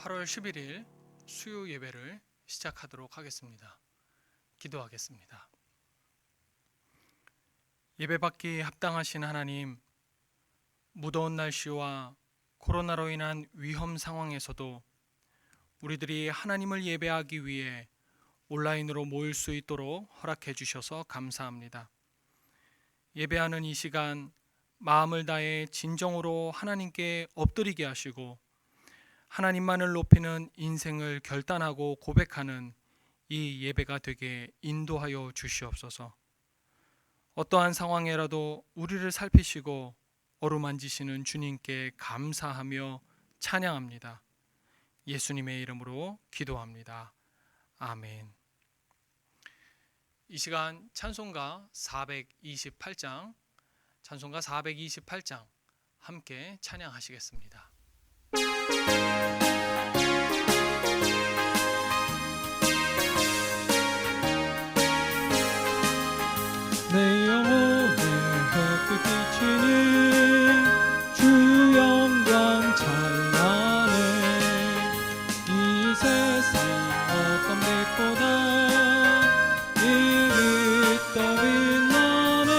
8월 11일 수요 예배를 시작하도록 하겠습니다. 기도하겠습니다. 예배받기 합당하신 하나님, 무더운 날씨와 코로나로 인한 위험 상황에서도 우리들이 하나님을 예배하기 위해 온라인으로 모일 수 있도록 허락해 주셔서 감사합니다. 예배하는 이 시간 마음을 다해 진정으로 하나님께 엎드리게 하시고 하나님만을 높이는 인생을 결단하고 고백하는 이 예배가 되게 인도하여 주시옵소서. 어떠한 상황에라도 우리를 살피시고 어루만지시는 주님께 감사하며 찬양합니다. 예수님의 이름으로 기도합니다. 아멘. 이 시간 찬송가 428장 함께 찬양하시겠습니다. 내 영혼에 햇빛 비치니 주 영광 찬란해. 이 세상 어떤 빛보다 이리 더 빛나네.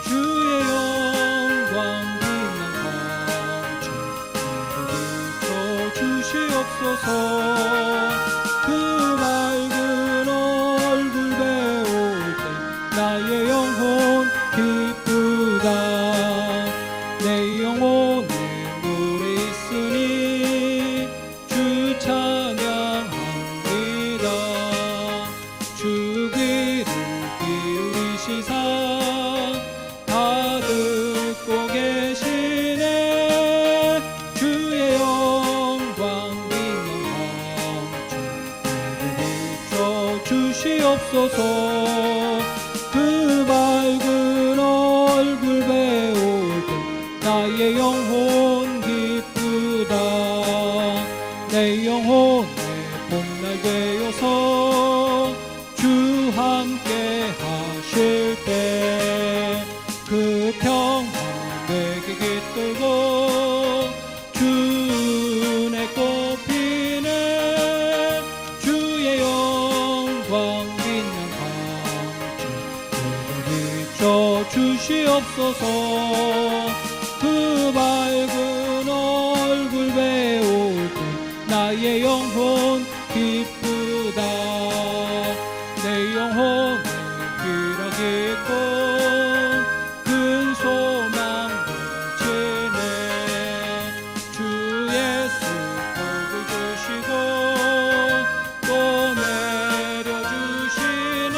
주의 영광 빛난 광주 비춰 주시옵소서. 그 밝은 얼굴 배울 때 나의 영혼 기쁘다. 내 영혼에 노래 있으니 주 찬양합니다. 주 귀를 기울이시사 다 듣고 계시네. 주의 영광 빛난 광주 주시옵소서. 그 밝은 얼굴 배울 때 나의 영혼 기쁘다. 내 영혼의 봄날 되어서 주 함께 하실 때 그 평화 내게 깃들고 주 은혜 꽃피네. 주의 영광 비춰 주시옵소서. 그 밝은 얼굴 배울 때 나의 영혼 기쁘다. 내 영혼에 기락이 있고 큰 소망 넘치네. 주 예수 복을 주시고 또 내려주시네.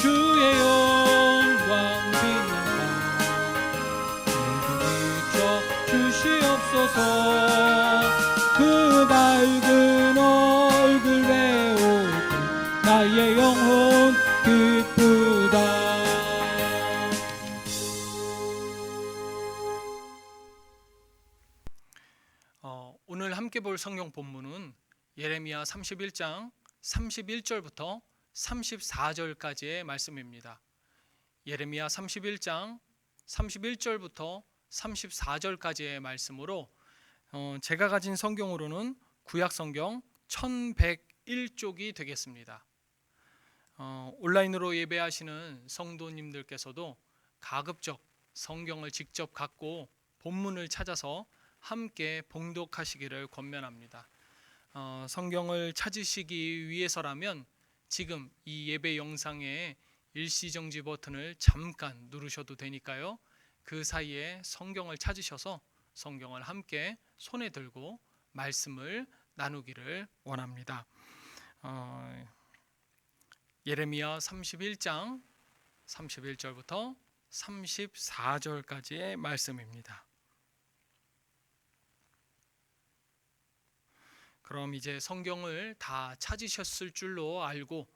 주의 영광 빛난 광주 주시옵소서. 그 밝은 얼굴 배울 때 나의 영혼 기쁘다. 오늘 함께 볼 성경 본문은 예레미야 31장 31절부터 34절까지의 말씀입니다. 예레미야 31장 31절부터 34절까지의 말씀으로 제가 가진 성경으로는 구약 성경 1101쪽이 되겠습니다. 온라인으로 예배하시는 성도님들께서도 가급적 성경을 직접 갖고 본문을 찾아서 함께 봉독하시기를 권면합니다. 성경을 찾으시기 위해서라면 지금 이 예배 영상에 일시정지 버튼을 잠깐 누르셔도 되니까요. 그 사이에 성경을 찾으셔서 성경을 함께 손에 들고 말씀을 나누기를 원합니다. 예레미야 31장 31절부터 34절까지의 말씀입니다. 그럼 이제 성경을 다 찾으셨을 줄로 알고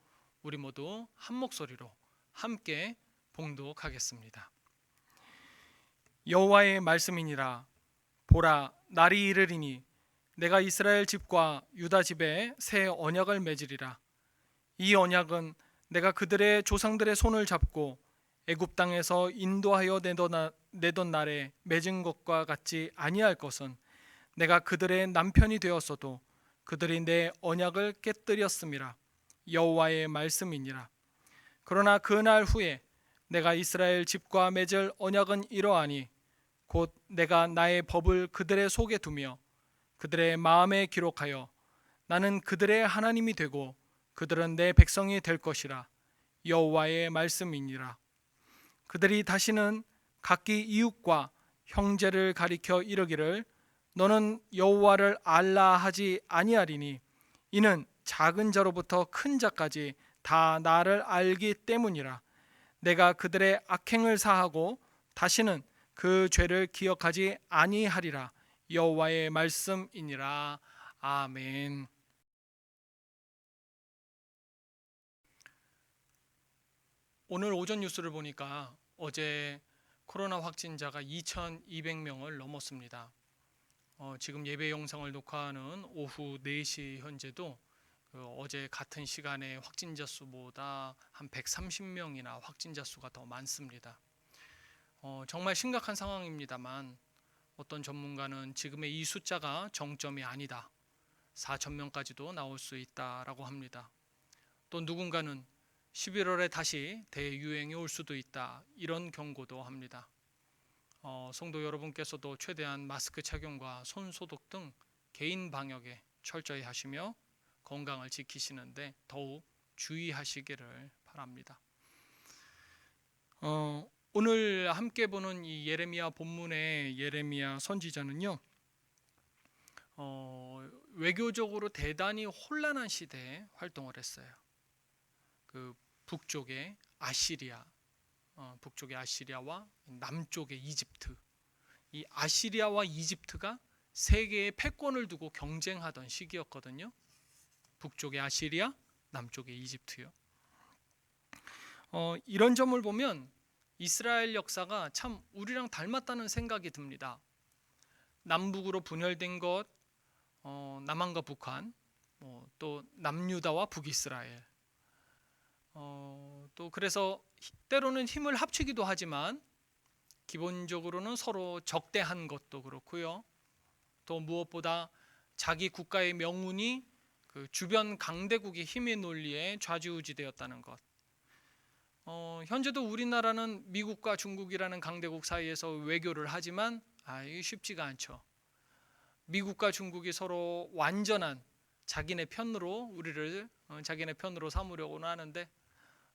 우리 모두 한 목소리로 함께 봉독하겠습니다. 여호와의 말씀이니라. 보라, 날이 이르리니 내가 이스라엘 집과 유다 집에 새 언약을 맺으리라. 이 언약은 내가 그들의 조상들의 손을 잡고 애굽 땅에서 인도하여 내던 날에 맺은 것과 같지 아니할 것은 내가 그들의 남편이 되었어도 그들이 내 언약을 깨뜨렸음이라. 여호와의 말씀이니라. 그러나 그날 후에 내가 이스라엘 집과 맺을 언약은 이러하니 곧 내가 나의 법을 그들의 속에 두며 그들의 마음에 기록하여 나는 그들의 하나님이 되고 그들은 내 백성이 될 것이라. 여호와의 말씀이니라. 그들이 다시는 각기 이웃과 형제를 가리켜 이르기를 너는 여호와를 알라 하지 아니하리니 이는 작은 자로부터 큰 자까지 다 나를 알기 때문이라. 내가 그들의 악행을 사하고 다시는 그 죄를 기억하지 아니하리라. 여호와의 말씀이니라. 아멘. 오늘 오전 뉴스를 보니까 어제 코로나 확진자가 2,200명을 넘었습니다. 지금 예배 영상을 녹화하는 오후 4시 현재도 어제 같은 시간에 확진자 수보다 한 130명이나 확진자 수가 더 많습니다. 정말 심각한 상황입니다만 어떤 전문가는 지금의 이 숫자가 정점이 아니다. 4,000명까지도 나올 수 있다라고 합니다. 또 누군가는 11월에 다시 대유행이 올 수도 있다. 이런 경고도 합니다. 성도 여러분께서도 최대한 마스크 착용과 손 소독 등 개인 방역에 철저히 하시며 건강을 지키시는데 더욱 주의하시기를 바랍니다. 오늘 함께 보는 이 예레미야 본문의 예레미야 선지자는요, 외교적으로 대단히 혼란한 시대에 활동을 했어요. 그 북쪽의 아시리아와 남쪽의 이집트, 이 아시리아와 이집트가 세계의 패권을 두고 경쟁하던 시기였거든요. 북쪽의 아시리아, 남쪽의 이집트요. 이런 점을 보면 이스라엘 역사가 참 우리랑 닮았다는 생각이 듭니다. 남북으로 분열된 것, 남한과 북한, 또 남유다와 북이스라엘. 또 그래서 때로는 힘을 합치기도 하지만 기본적으로는 서로 적대한 것도 그렇고요. 또 무엇보다 자기 국가의 명운이 그 주변 강대국의 힘의 논리에 좌지우지되었다는 것. 현재도 우리나라는 미국과 중국이라는 강대국 사이에서 외교를 하지만 이게 쉽지가 않죠. 미국과 중국이 서로 완전한 자기네 편으로 우리를 자기네 편으로 삼으려고는 하는데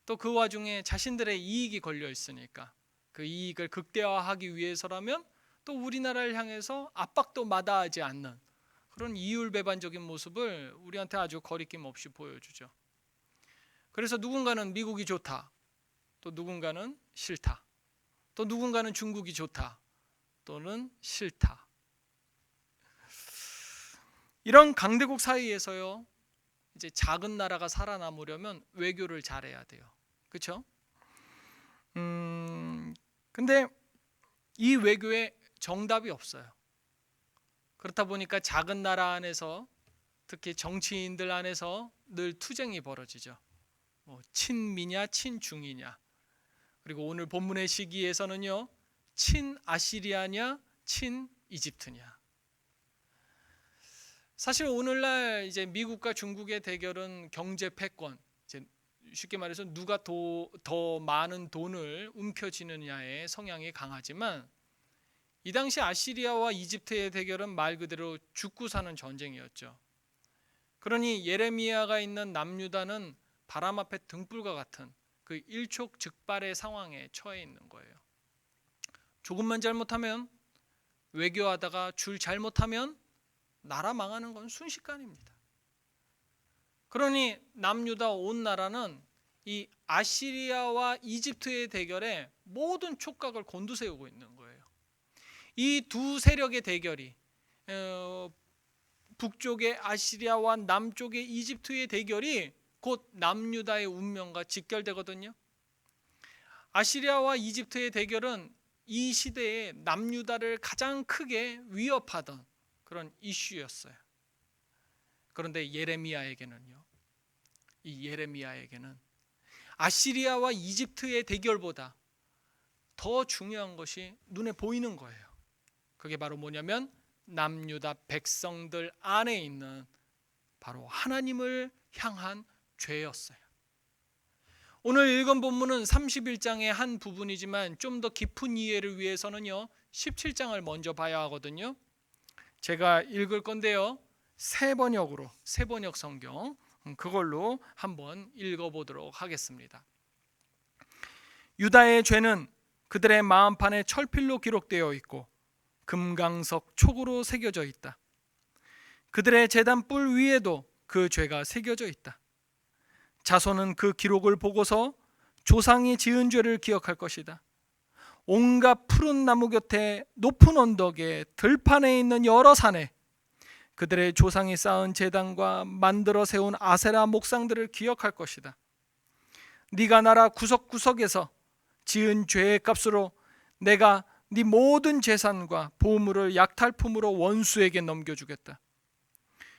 또 그 와중에 자신들의 이익이 걸려 있으니까 그 이익을 극대화하기 위해서라면 또 우리나라를 향해서 압박도 마다하지 않는 그런 이율배반적인 모습을 우리한테 아주 거리낌 없이 보여주죠. 그래서 누군가는 미국이 좋다, 또 누군가는 싫다, 또 누군가는 중국이 좋다, 또는 싫다. 이런 강대국 사이에서요, 이제 작은 나라가 살아남으려면 외교를 잘해야 돼요. 그렇죠? 근데 이 외교에 정답이 없어요. 그렇다 보니까 작은 나라 안에서 특히 정치인들 안에서 늘 투쟁이 벌어지죠. 친미냐 친중이냐. 그리고 오늘 본문의 시기에서는요, 친아시리아냐 친이집트냐. 사실 오늘날 이제 미국과 중국의 대결은 경제 패권, 이제 쉽게 말해서 누가 더 많은 돈을 움켜쥐느냐의 성향이 강하지만 이 당시 아시리아와 이집트의 대결은 말 그대로 죽고 사는 전쟁이었죠. 그러니 예레미야가 있는 남유다는 바람 앞에 등불과 같은 그 일촉즉발의 상황에 처해 있는 거예요. 조금만 잘못하면, 외교하다가 줄 잘못하면 나라 망하는 건 순식간입니다. 그러니 남유다 온 나라는 이 아시리아와 이집트의 대결에 모든 촉각을 곤두세우고 있는 거예요. 이 두 세력의 대결이 북쪽의 아시리아와 남쪽의 이집트의 대결이 곧 남유다의 운명과 직결되거든요. 아시리아와 이집트의 대결은 이 시대에 남유다를 가장 크게 위협하던 그런 이슈였어요. 그런데 예레미야에게는요, 이 예레미야에게는 아시리아와 이집트의 대결보다 더 중요한 것이 눈에 보이는 거예요. 그게 바로 뭐냐면 남유다 백성들 안에 있는 바로 하나님을 향한 죄였어요. 오늘 읽은 본문은 31장의 한 부분이지만 좀 더 깊은 이해를 위해서는요 17장을 먼저 봐야 하거든요. 제가 읽을 건데요 새번역으로, 새번역 성경 그걸로 한번 읽어보도록 하겠습니다. 유다의 죄는 그들의 마음판에 철필로 기록되어 있고 금강석 촉으로 새겨져 있다. 그들의 제단 뿔 위에도 그 죄가 새겨져 있다. 자손은 그 기록을 보고서 조상이 지은 죄를 기억할 것이다. 온갖 푸른 나무 곁에 높은 언덕에 들판에 있는 여러 산에 그들의 조상이 쌓은 제단과 만들어 세운 아세라 목상들을 기억할 것이다. 네가 나라 구석구석에서 지은 죄의 값으로 내가 네 모든 재산과 보물을 약탈품으로 원수에게 넘겨주겠다.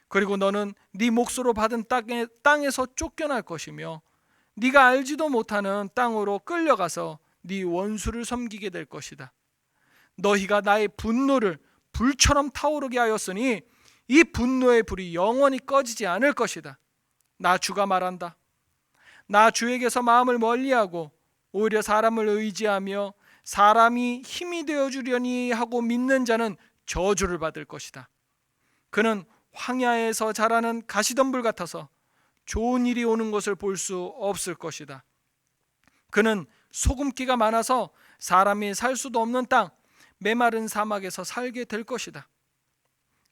그리고 너는 네 몫으로 받은 땅에서 쫓겨날 것이며 네가 알지도 못하는 땅으로 끌려가서 네 원수를 섬기게 될 것이다. 너희가 나의 분노를 불처럼 타오르게 하였으니 이 분노의 불이 영원히 꺼지지 않을 것이다. 나 주가 말한다. 나 주에게서 마음을 멀리하고 오히려 사람을 의지하며 사람이 힘이 되어주려니 하고 믿는 자는 저주를 받을 것이다. 그는 황야에서 자라는 가시덤불 같아서 좋은 일이 오는 것을 볼 수 없을 것이다. 그는 소금기가 많아서 사람이 살 수도 없는 땅, 메마른 사막에서 살게 될 것이다.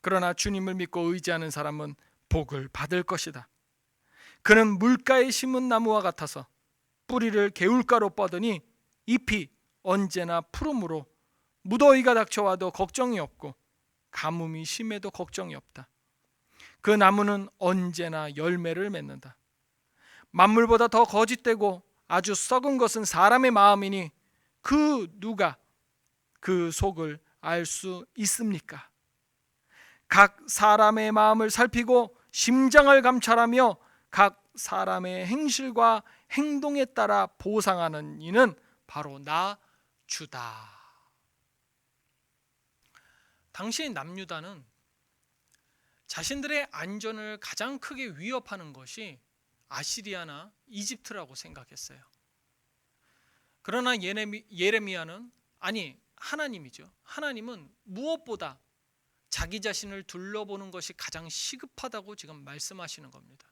그러나 주님을 믿고 의지하는 사람은 복을 받을 것이다. 그는 물가에 심은 나무와 같아서 뿌리를 개울가로 뻗으니 잎이 언제나 푸르므로 무더위가 닥쳐와도 걱정이 없고 가뭄이 심해도 걱정이 없다. 그 나무는 언제나 열매를 맺는다. 만물보다 더 거짓되고 아주 썩은 것은 사람의 마음이니 그 누가 그 속을 알 수 있습니까? 각 사람의 마음을 살피고 심장을 감찰하며 각 사람의 행실과 행동에 따라 보상하는 이는 바로 나 주다. 당시 남유다는 자신들의 안전을 가장 크게 위협하는 것이 아시리아나 이집트라고 생각했어요. 그러나 예레미야는 아니 하나님이죠. 하나님은 무엇보다 자기 자신을 둘러보는 것이 가장 시급하다고 지금 말씀하시는 겁니다.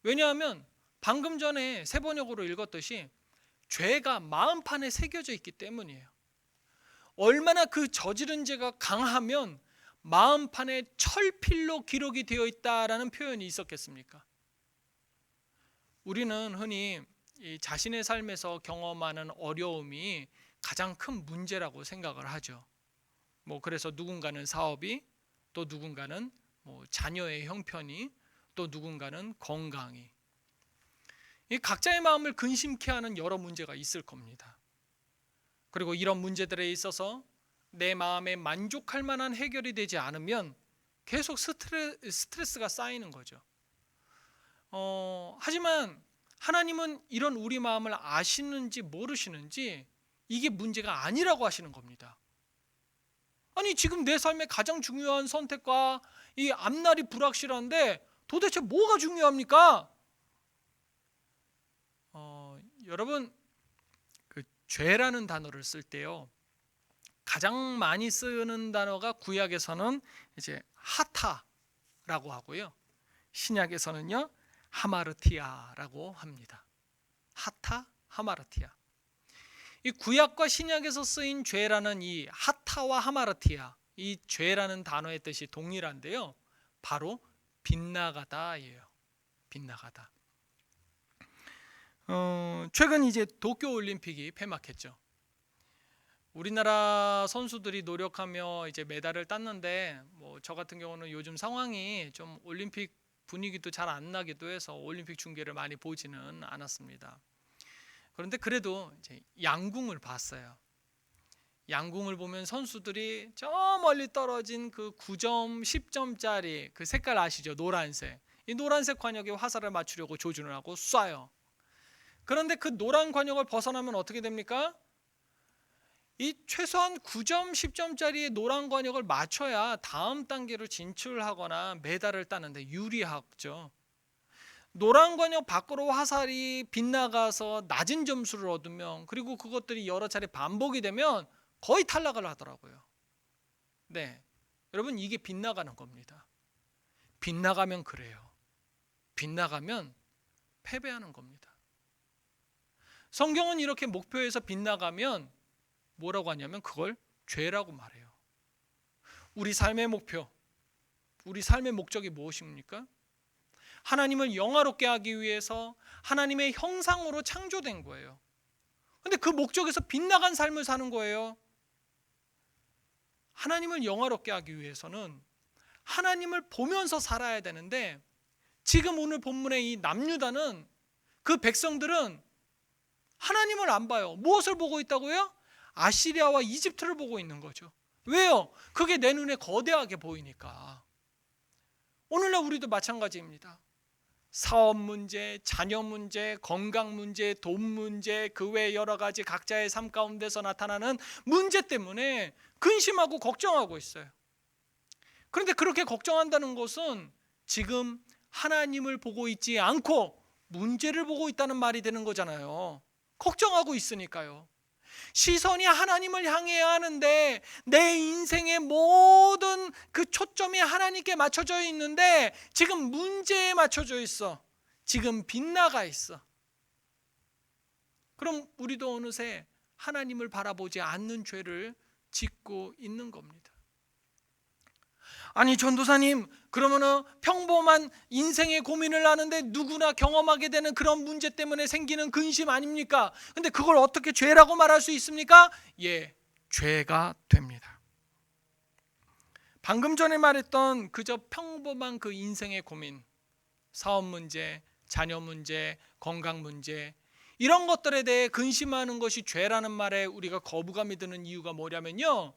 왜냐하면 방금 전에 새번역으로 읽었듯이 죄가 마음판에 새겨져 있기 때문이에요. 얼마나 그 저지른 죄가 강하면 마음판에 철필로 기록이 되어 있다라는 표현이 있었겠습니까? 우리는 흔히 이 자신의 삶에서 경험하는 어려움이 가장 큰 문제라고 생각을 하죠. 그래서 누군가는 사업이, 또 누군가는 자녀의 형편이, 또 누군가는 건강이, 이 각자의 마음을 근심케 하는 여러 문제가 있을 겁니다. 그리고 이런 문제들에 있어서 내 마음에 만족할 만한 해결이 되지 않으면 계속 스트레스가 쌓이는 거죠. 하지만 하나님은 이런 우리 마음을 아시는지 모르시는지 이게 문제가 아니라고 하시는 겁니다. 아니 지금 내 삶의 가장 중요한 선택과 이 앞날이 불확실한데 도대체 뭐가 중요합니까? 여러분 그 죄라는 단어를 쓸 때요 가장 많이 쓰는 단어가 구약에서는 이제 하타라고 하고요 신약에서는요 하마르티아라고 합니다. 하타, 하마르티아. 이 구약과 신약에서 쓰인 죄라는 이 하타와 하마르티아, 이 죄라는 단어의 뜻이 동일한데요. 바로 빗나가다예요. 빗나가다. 최근 이제 도쿄 올림픽이 폐막했죠. 우리나라 선수들이 노력하며 이제 메달을 땄는데 저 같은 경우는 요즘 상황이 좀 올림픽 분위기도 잘 안 나기도 해서 올림픽 중계를 많이 보지는 않았습니다. 그런데 그래도 이제 양궁을 봤어요. 양궁을 보면 선수들이 저 멀리 떨어진 그 9점, 10점짜리 그 색깔 아시죠? 노란색. 이 노란색 관역에 화살을 맞추려고 조준을 하고 쏴요. 그런데 그 노란 관역을 벗어나면 어떻게 됩니까? 이 최소한 9점, 10점짜리의 노란 관역을 맞춰야 다음 단계로 진출하거나 메달을 따는데 유리하죠. 노란 관역 밖으로 화살이 빗나가서 낮은 점수를 얻으면, 그리고 그것들이 여러 차례 반복이 되면 거의 탈락을 하더라고요. 네, 여러분, 이게 빗나가는 겁니다. 빗나가면 그래요. 빗나가면 패배하는 겁니다. 성경은 이렇게 목표에서 빗나가면 뭐라고 하냐면 그걸 죄라고 말해요. 우리 삶의 목표, 우리 삶의 목적이 무엇입니까? 하나님을 영화롭게 하기 위해서 하나님의 형상으로 창조된 거예요. 근데 그 목적에서 빗나간 삶을 사는 거예요. 하나님을 영화롭게 하기 위해서는 하나님을 보면서 살아야 되는데, 지금 오늘 본문의 이 남유다는, 그 백성들은 하나님을 안 봐요. 무엇을 보고 있다고요? 아시리아와 이집트를 보고 있는 거죠. 왜요? 그게 내 눈에 거대하게 보이니까. 오늘날 우리도 마찬가지입니다. 사업 문제, 자녀 문제, 건강 문제, 돈 문제, 그 외 여러 가지 각자의 삶 가운데서 나타나는 문제 때문에 근심하고 걱정하고 있어요. 그런데 그렇게 걱정한다는 것은 지금 하나님을 보고 있지 않고 문제를 보고 있다는 말이 되는 거잖아요. 걱정하고 있으니까요. 시선이 하나님을 향해야 하는데 내 인생의 모든 그 초점이 하나님께 맞춰져 있는데 지금 문제에 맞춰져 있어. 지금 빗나가 있어. 그럼 우리도 어느새 하나님을 바라보지 않는 죄를 짓고 있는 겁니다. 아니 전도사님, 그러면은 평범한 인생의 고민을 하는데 누구나 경험하게 되는 그런 문제 때문에 생기는 근심 아닙니까? 근데 그걸 어떻게 죄라고 말할 수 있습니까? 예, 죄가 됩니다. 방금 전에 말했던 그저 평범한 그 인생의 고민, 사업 문제, 자녀 문제, 건강 문제, 이런 것들에 대해 근심하는 것이 죄라는 말에 우리가 거부감이 드는 이유가 뭐냐면요,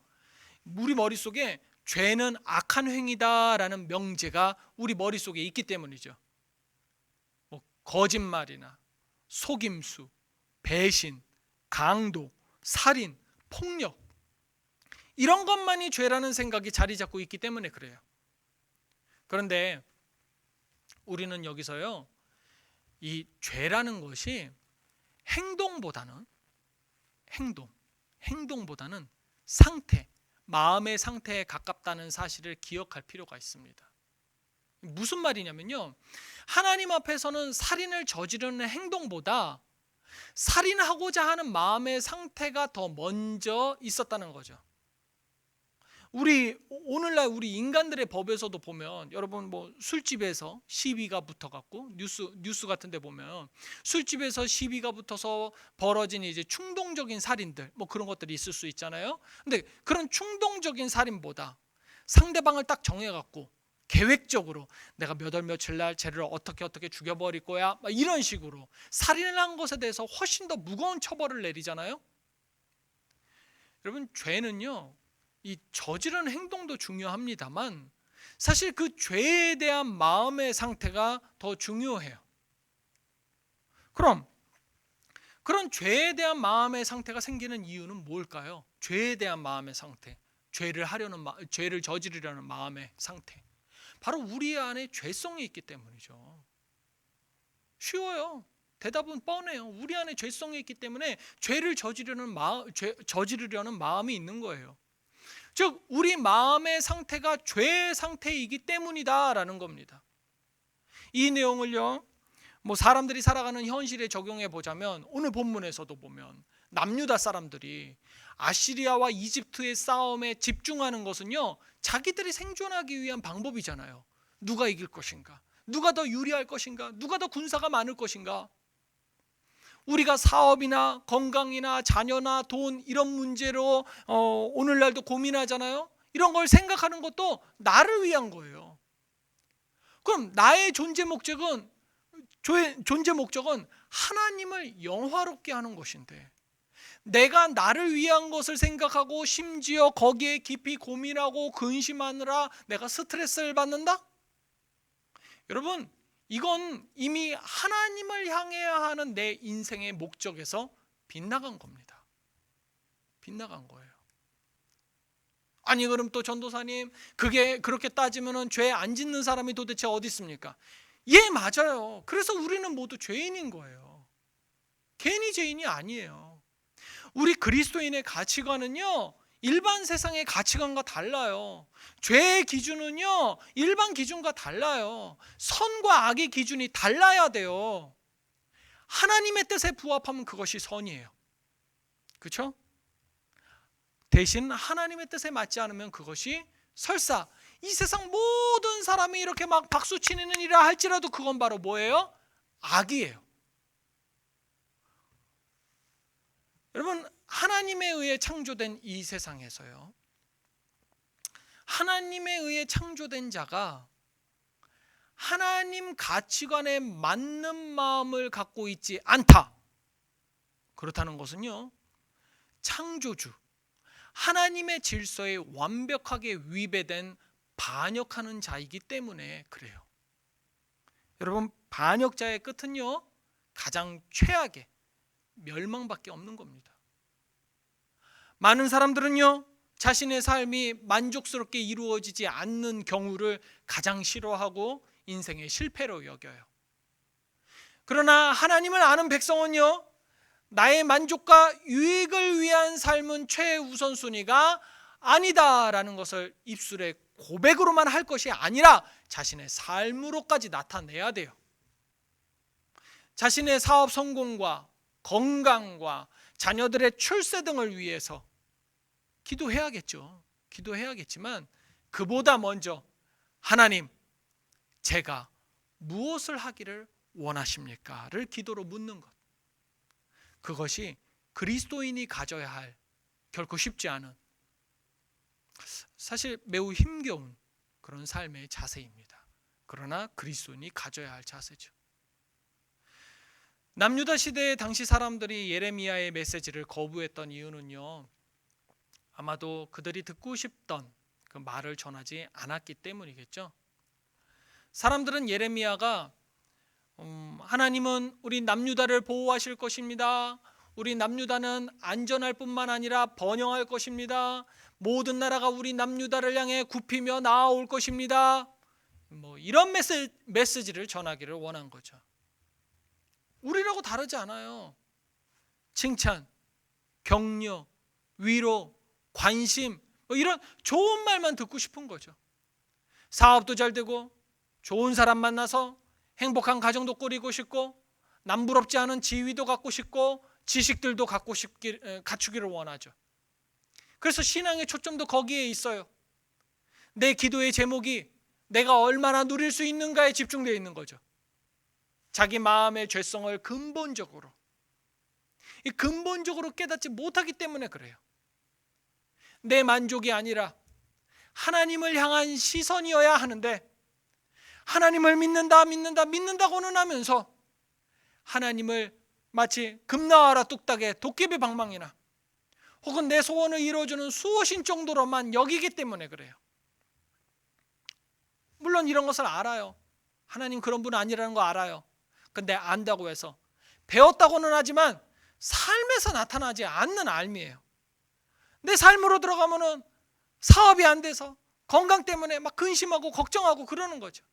우리 머릿속에 죄는 악한 행위다라는 명제가 우리 머릿속에 있기 때문이죠. 거짓말이나 속임수, 배신, 강도, 살인, 폭력, 이런 것만이 죄라는 생각이 자리 잡고 있기 때문에 그래요. 그런데 우리는 여기서요, 이 죄라는 것이 행동보다는 상태, 마음의 상태에 가깝다는 사실을 기억할 필요가 있습니다. 무슨 말이냐면요, 하나님 앞에서는 살인을 저지르는 행동보다 살인하고자 하는 마음의 상태가 더 먼저 있었다는 거죠. 오늘날 우리 인간들의 법에서도 보면, 여러분 술집에서 시비가 붙어갖고 뉴스 같은데 보면 술집에서 시비가 붙어서 벌어진 이제 충동적인 살인들 그런 것들이 있을 수 있잖아요. 근데 그런 충동적인 살인보다 상대방을 딱 정해갖고 계획적으로 내가 몇 월 며칠 날 쟤를 어떻게 죽여버릴 거야, 이런 식으로 살인을 한 것에 대해서 훨씬 더 무거운 처벌을 내리잖아요. 여러분, 죄는요, 이 저지른 행동도 중요합니다만 사실 그 죄에 대한 마음의 상태가 더 중요해요. 그럼 그런 죄에 대한 마음의 상태가 생기는 이유는 뭘까요? 죄에 대한 마음의 상태, 죄를 저지르려는 마음의 상태, 바로 우리 안에 죄성이 있기 때문이죠. 쉬워요. 대답은 뻔해요. 우리 안에 죄성이 있기 때문에 죄를 저지르려는 마음이 있는 거예요. 즉 우리 마음의 상태가 죄의 상태이기 때문이다라는 겁니다. 이 내용을요, 사람들이 살아가는 현실에 적용해 보자면 오늘 본문에서도 보면 남유다 사람들이 아시리아와 이집트의 싸움에 집중하는 것은요, 자기들이 생존하기 위한 방법이잖아요. 누가 이길 것인가? 누가 더 유리할 것인가? 누가 더 군사가 많을 것인가? 우리가 사업이나 건강이나 자녀나 돈 이런 문제로 오늘날도 고민하잖아요. 이런 걸 생각하는 것도 나를 위한 거예요. 그럼 나의 존재 목적은 하나님을 영화롭게 하는 것인데, 내가 나를 위한 것을 생각하고 심지어 거기에 깊이 고민하고 근심하느라 내가 스트레스를 받는다? 여러분, 이건 이미 하나님을 향해야 하는 내 인생의 목적에서 빗나간 겁니다. 빗나간 거예요. 아니 그럼 또 전도사님, 그게 그렇게 따지면은 죄 안 짓는 사람이 도대체 어디 있습니까? 예, 맞아요. 그래서 우리는 모두 죄인인 거예요. 괜히 죄인이 아니에요. 우리 그리스도인의 가치관은요, 일반 세상의 가치관과 달라요. 죄의 기준은요, 일반 기준과 달라요. 선과 악의 기준이 달라야 돼요. 하나님의 뜻에 부합하면 그것이 선이에요. 그렇죠? 대신 하나님의 뜻에 맞지 않으면 그것이 설사 이 세상 모든 사람이 이렇게 막 박수 치는 일이라 할지라도 그건 바로 뭐예요? 악이에요. 여러분, 하나님에 의해 창조된 이 세상에서요, 하나님에 의해 창조된 자가 하나님 가치관에 맞는 마음을 갖고 있지 않다. 그렇다는 것은요, 창조주 하나님의 질서에 완벽하게 위배된 반역하는 자이기 때문에 그래요. 여러분, 반역자의 끝은요, 가장 최악의 멸망밖에 없는 겁니다. 많은 사람들은요, 자신의 삶이 만족스럽게 이루어지지 않는 경우를 가장 싫어하고 인생의 실패로 여겨요. 그러나 하나님을 아는 백성은요, 나의 만족과 유익을 위한 삶은 최우선순위가 아니다라는 것을 입술에 고백으로만 할 것이 아니라 자신의 삶으로까지 나타내야 돼요. 자신의 사업 성공과 건강과 자녀들의 출세 등을 위해서 기도해야겠죠. 기도해야겠지만 그보다 먼저 하나님, 제가 무엇을 하기를 원하십니까?를 기도로 묻는 것. 그것이 그리스도인이 가져야 할 결코 쉽지 않은, 사실 매우 힘겨운 그런 삶의 자세입니다. 그러나 그리스도인이 가져야 할 자세죠. 남유다 시대의 당시 사람들이 예레미야의 메시지를 거부했던 이유는요, 아마도 그들이 듣고 싶던 그 말을 전하지 않았기 때문이겠죠. 사람들은 예레미야가 하나님은 우리 남유다를 보호하실 것입니다. 우리 남유다는 안전할 뿐만 아니라 번영할 것입니다. 모든 나라가 우리 남유다를 향해 굽히며 나아올 것입니다. 이런 메시지를 전하기를 원한 거죠. 우리라고 다르지 않아요. 칭찬, 격려, 위로, 관심, 이런 좋은 말만 듣고 싶은 거죠. 사업도 잘 되고 좋은 사람 만나서 행복한 가정도 꾸리고 싶고 남부럽지 않은 지위도 갖고 싶고 지식들도 갖추기를 원하죠. 그래서 신앙의 초점도 거기에 있어요. 내 기도의 제목이 내가 얼마나 누릴 수 있는가에 집중되어 있는 거죠. 자기 마음의 죄성을 근본적으로 깨닫지 못하기 때문에 그래요. 내 만족이 아니라 하나님을 향한 시선이어야 하는데, 하나님을 믿는다고는 하면서 하나님을 마치 금나와라 뚝딱의 도깨비 방망이나 혹은 내 소원을 이루어주는 수호신 정도로만 여기기 때문에 그래요. 물론 이런 것을 알아요. 하나님 그런 분 아니라는 거 알아요. 근데 안다고 해서, 배웠다고는 하지만 삶에서 나타나지 않는 알미예요. 내 삶으로 들어가면은 사업이 안 돼서 건강 때문에 막 근심하고 걱정하고 그러는 거죠.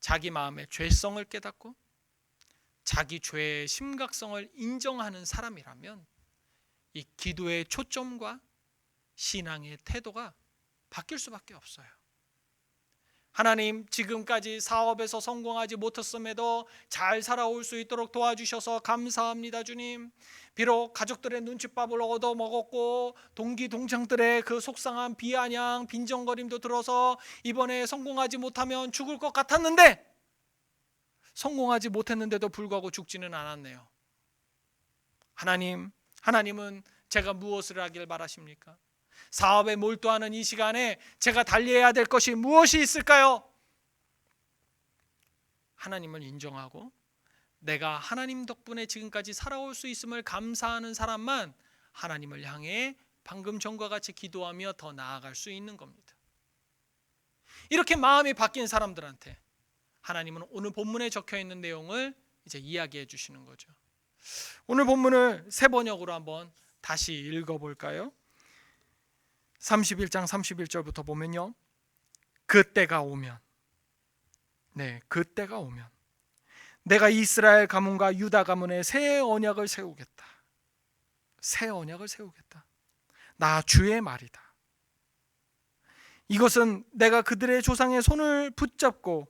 자기 마음의 죄성을 깨닫고 자기 죄의 심각성을 인정하는 사람이라면 이 기도의 초점과 신앙의 태도가 바뀔 수밖에 없어요. 하나님, 지금까지 사업에서 성공하지 못했음에도 잘 살아올 수 있도록 도와주셔서 감사합니다. 주님, 비록 가족들의 눈칫밥을 얻어먹었고 동기 동창들의 그 속상한 비아냥 빈정거림도 들어서 이번에 성공하지 못하면 죽을 것 같았는데 성공하지 못했는데도 불구하고 죽지는 않았네요. 하나님은 제가 무엇을 하길 바라십니까? 사업에 몰두하는 이 시간에 제가 달려야 될 것이 무엇이 있을까요? 하나님을 인정하고 내가 하나님 덕분에 지금까지 살아올 수 있음을 감사하는 사람만 하나님을 향해 방금 전과 같이 기도하며 더 나아갈 수 있는 겁니다. 이렇게 마음이 바뀐 사람들한테 하나님은 오늘 본문에 적혀 있는 내용을 이제 이야기해 주시는 거죠. 오늘 본문을 새 번역으로 한번 다시 읽어볼까요? 31장 31절부터 보면요, 그때가 오면, 그때가 오면 내가 이스라엘 가문과 유다 가문에 새 언약을 세우겠다. 새 언약을 세우겠다. 나 주의 말이다. 이것은 내가 그들의 조상의 손을 붙잡고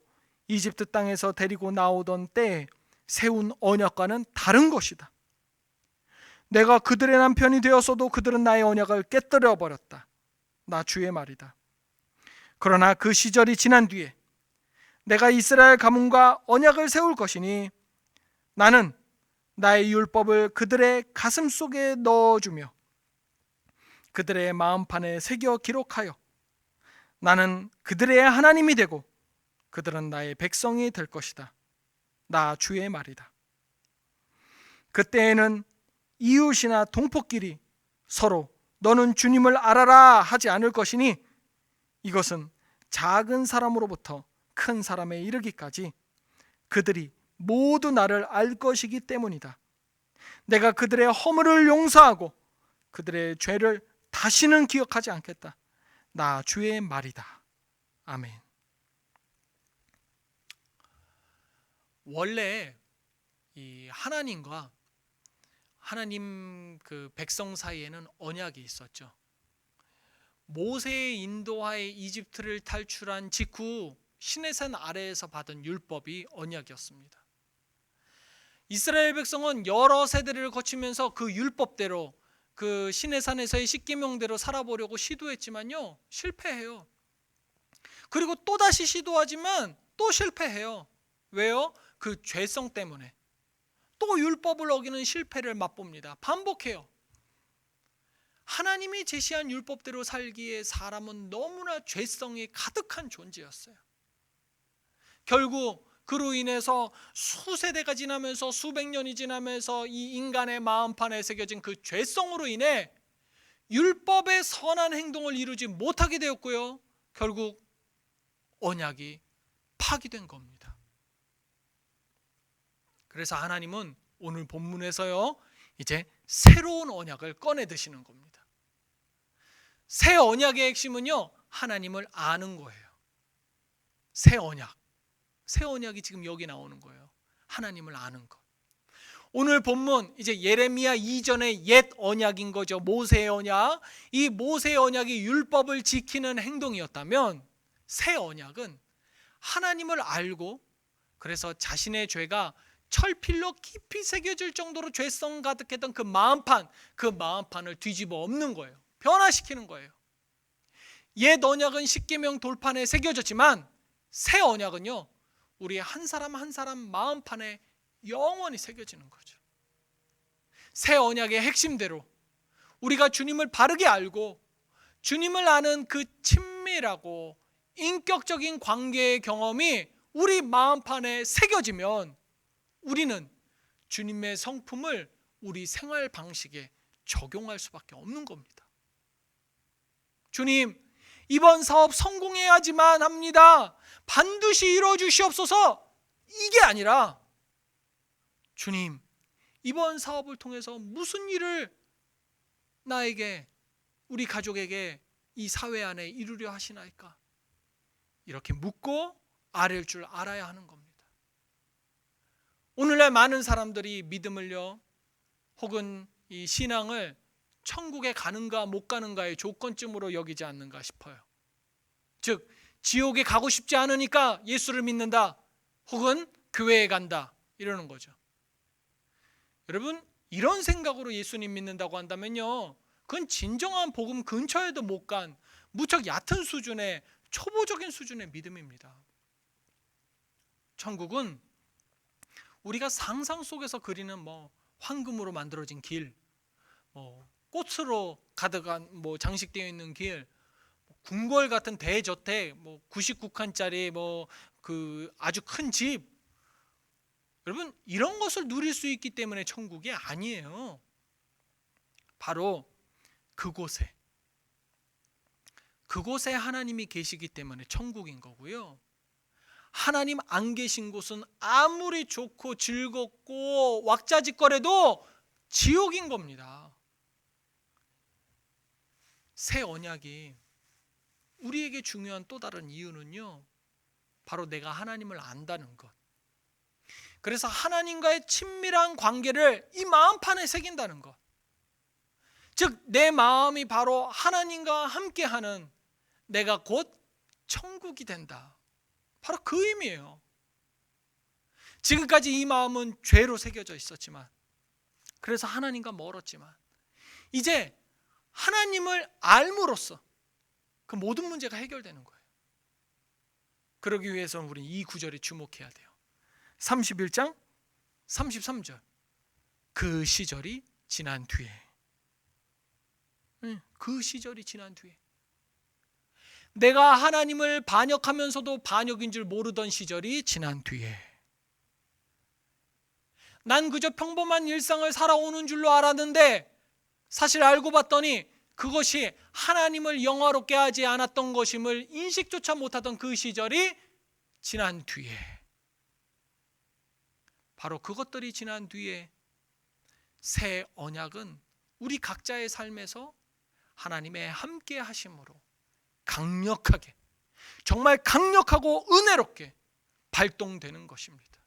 이집트 땅에서 데리고 나오던 때에 세운 언약과는 다른 것이다. 내가 그들의 남편이 되었어도 그들은 나의 언약을 깨뜨려 버렸다. 나 주의 말이다. 그러나 그 시절이 지난 뒤에 내가 이스라엘 가문과 언약을 세울 것이니 나는 나의 율법을 그들의 가슴 속에 넣어주며 그들의 마음판에 새겨 기록하여 나는 그들의 하나님이 되고 그들은 나의 백성이 될 것이다. 나 주의 말이다. 그때에는 이웃이나 동포끼리 서로 너는 주님을 알아라 하지 않을 것이니 이것은 작은 사람으로부터 큰 사람에 이르기까지 그들이 모두 나를 알 것이기 때문이다. 내가 그들의 허물을 용서하고 그들의 죄를 다시는 기억하지 않겠다. 나 주의 말이다. 아멘. 원래 이 하나님과 하나님 그 백성 사이에는 언약이 있었죠. 모세의 인도하에 이집트를 탈출한 직후 시내산 아래에서 받은 율법이 언약이었습니다. 이스라엘 백성은 여러 세대를 거치면서 그 율법대로 그 시내산에서의 십계명대로 살아보려고 시도했지만요, 실패해요. 그리고 또다시 시도하지만 또 실패해요. 왜요? 그 죄성 때문에 또 율법을 어기는 실패를 맛봅니다. 반복해요. 하나님이 제시한 율법대로 살기에 사람은 너무나 죄성이 가득한 존재였어요. 결국 그로 인해서 수세대가 지나면서 수백 년이 지나면서 이 인간의 마음판에 새겨진 그 죄성으로 인해 율법의 선한 행동을 이루지 못하게 되었고요, 결국 언약이 파기된 겁니다. 그래서 하나님은 오늘 본문에서요, 이제 새로운 언약을 꺼내 드시는 겁니다. 새 언약의 핵심은요, 하나님을 아는 거예요. 새 언약이 지금 여기 나오는 거예요. 하나님을 아는 것. 오늘 본문 이제 예레미야 이전의 옛 언약인 거죠. 모세의 언약. 이 모세의 언약이 율법을 지키는 행동이었다면 새 언약은 하나님을 알고 그래서 자신의 죄가 철필로 깊이 새겨질 정도로 죄성 가득했던 그 마음판을 뒤집어 엎는 거예요. 변화시키는 거예요. 옛 언약은 십계명 돌판에 새겨졌지만 새 언약은요, 우리 한 사람 한 사람 마음판에 영원히 새겨지는 거죠. 새 언약의 핵심대로 우리가 주님을 바르게 알고 주님을 아는 그 친밀하고 인격적인 관계의 경험이 우리 마음판에 새겨지면 우리는 주님의 성품을 우리 생활 방식에 적용할 수밖에 없는 겁니다. 주님, 이번 사업 성공해야지만 합니다. 반드시 이루어 주시옵소서. 이게 아니라 주님, 이번 사업을 통해서 무슨 일을 나에게, 우리 가족에게 이 사회 안에 이루려 하시나이까? 이렇게 묻고 아랠 줄 알아야 하는 겁니다. 오늘날 많은 사람들이 믿음을요, 혹은 이 신앙을 천국에 가는가 못 가는가의 조건쯤으로 여기지 않는가 싶어요. 즉, 지옥에 가고 싶지 않으니까 예수를 믿는다, 혹은 교회에 간다, 이러는 거죠. 여러분, 이런 생각으로 예수님 믿는다고 한다면요, 그건 진정한 복음 근처에도 못 간 무척 얕은 수준의 초보적인 수준의 믿음입니다. 천국은 우리가 상상 속에서 그리는 황금으로 만들어진 길, 꽃으로 가득한 장식되어 있는 길, 궁궐 같은 대저택, 99칸짜리 그 아주 큰 집, 여러분, 이런 것을 누릴 수 있기 때문에 천국이 아니에요. 바로 그곳에 하나님이 계시기 때문에 천국인 거고요. 하나님 안 계신 곳은 아무리 좋고 즐겁고 왁자지껄해도 지옥인 겁니다. 새 언약이 우리에게 중요한 또 다른 이유는요, 바로 내가 하나님을 안다는 것. 그래서 하나님과의 친밀한 관계를 이 마음판에 새긴다는 것. 즉 내 마음이 바로 하나님과 함께하는 내가 곧 천국이 된다. 바로 그 의미예요. 지금까지 이 마음은 죄로 새겨져 있었지만, 그래서 하나님과 멀었지만, 이제 하나님을 알므로써 그 모든 문제가 해결되는 거예요. 그러기 위해서는 우리 이 구절에 주목해야 돼요. 31장 33절. 그 시절이 지난 뒤에. 그 시절이 지난 뒤에. 내가 하나님을 반역하면서도 반역인 줄 모르던 시절이 지난 뒤에. 난 그저 평범한 일상을 살아오는 줄로 알았는데 사실 알고 봤더니 그것이 하나님을 영화롭게 하지 않았던 것임을 인식조차 못하던 그 시절이 지난 뒤에, 바로 그것들이 지난 뒤에 새 언약은 우리 각자의 삶에서 하나님의 함께 하심으로 강력하게, 정말 강력하고 은혜롭게 발동되는 것입니다.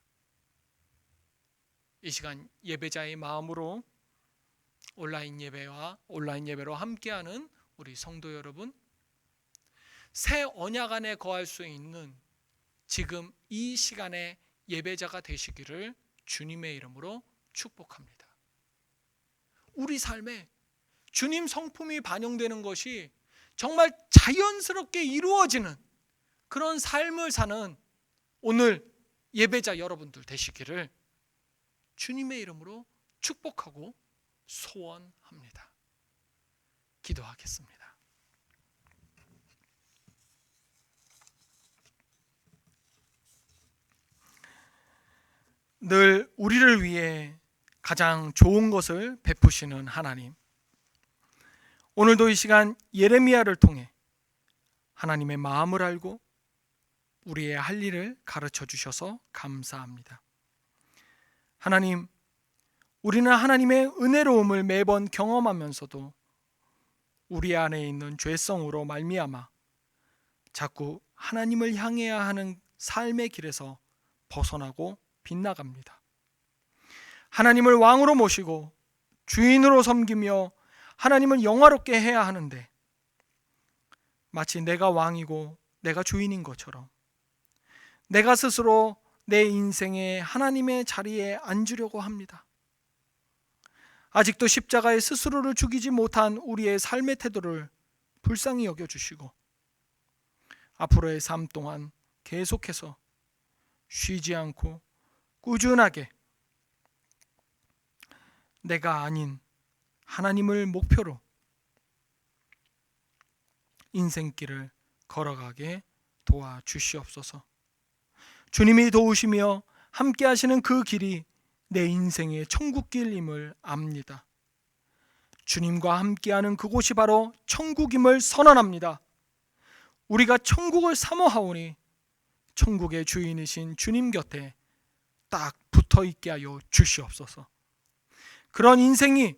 이 시간 예배자의 마음으로 온라인 예배로 함께하는 우리 성도 여러분, 새 언약 안에 거할 수 있는 지금 이 시간에 예배자가 되시기를 주님의 이름으로 축복합니다. 우리 삶에 주님 성품이 반영되는 것이 정말 자연스럽게 이루어지는 그런 삶을 사는 오늘 예배자 여러분들 되시기를 주님의 이름으로 축복하고 소원합니다. 기도하겠습니다. 늘 우리를 위해 가장 좋은 것을 베푸시는 하나님, 오늘도 이 시간 예레미야를 통해 하나님의 마음을 알고 우리의 할 일을 가르쳐 주셔서 감사합니다. 하나님, 우리는 하나님의 은혜로움을 매번 경험하면서도 우리 안에 있는 죄성으로 말미암아 자꾸 하나님을 향해야 하는 삶의 길에서 벗어나고 빗나갑니다. 하나님을 왕으로 모시고 주인으로 섬기며 하나님을 영화롭게 해야 하는데 마치 내가 왕이고 내가 주인인 것처럼 내가 스스로 내 인생에 하나님의 자리에 앉으려고 합니다. 아직도 십자가에 스스로를 죽이지 못한 우리의 삶의 태도를 불쌍히 여겨주시고 앞으로의 삶 동안 계속해서 쉬지 않고 꾸준하게 내가 아닌 하나님을 목표로 인생길을 걸어가게 도와주시옵소서. 주님이 도우시며 함께 하시는 그 길이 내 인생의 천국길임을 압니다. 주님과 함께하는 그곳이 바로 천국임을 선언합니다. 우리가 천국을 사모하오니 천국의 주인이신 주님 곁에 딱 붙어있게 하여 주시옵소서. 그런 인생이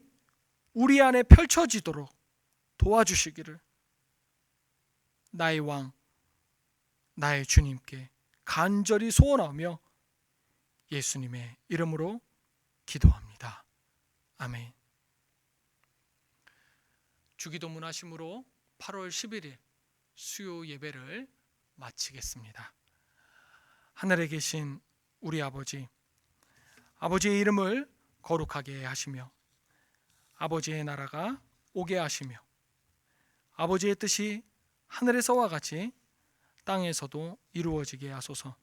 우리 안에 펼쳐지도록 도와주시기를 나의 왕, 나의 주님께 간절히 소원하며 예수님의 이름으로 기도합니다. 아멘. 주기도문 하심으로 8월 11일 수요 예배를 마치겠습니다. 하늘에 계신 우리 아버지, 아버지의 이름을 거룩하게 하시며 아버지의 나라가 오게 하시며 아버지의 뜻이 하늘에서와 같이 땅에서도 이루어지게 하소서.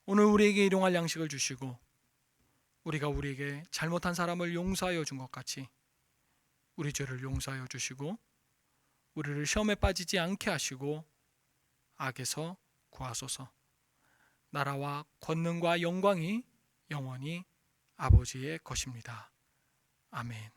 오늘 우리에게 일용할 양식을 주시고 우리가 우리에게 잘못한 사람을 용서하여 준 것 같이 우리 죄를 용서하여 주시고 우리를 시험에 빠지지 않게 하시고 악에서 구하소서. 나라와 권능과 영광이 영원히 아버지의 것입니다. 아멘.